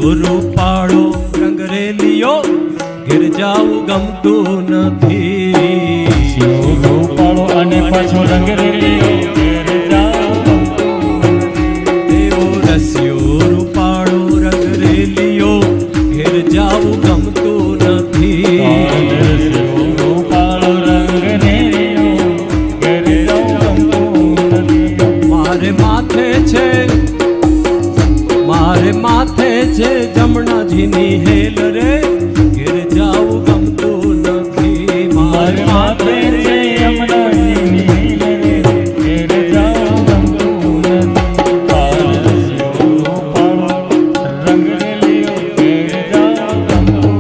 રૂપાળો રંગરેલિયો ઘેર જાવું ગમતું નથી. રૂપાળો અને પાછો રંગરેલિયો ઘેર જાવું એવો રસિયો રૂપાળો રંગરેલિયો ઘેર જાવું ગમતું નથી. રૂપાળો રંગરેલિયો ઘેર જાવું ગમતું નથી. મારે માથે છે જમણાજીની હેલ રે ઘેર જાવું ગમતું નથી. મારે માથે છે યમુનાજીની હેલ રે ઘેર જાવું ગમતું નથી. રૂપાળો રંગરેલિયો ઘેર જાવું ગમતું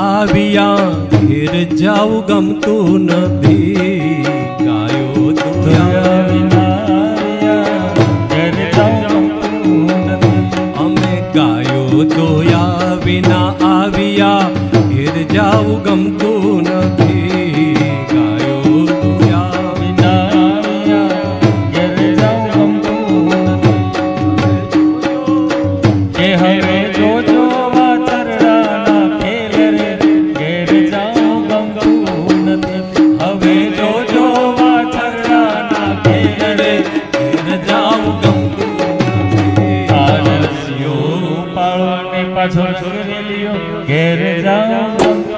આવ્યા ઘેર જાવું ગમતું નથી. ગાયો દોયા વિના ઘેર જાવું ગમતું નથી. અમે ગાયો દોયા વિના આવ્યા ઘેર જાવું ગમતું નથી. ગાયો દોયા વિના ઘેર જાવું ગમતું નથી. કે હવે જોજો પાછો રંગરેલિયો ઘેર જાવું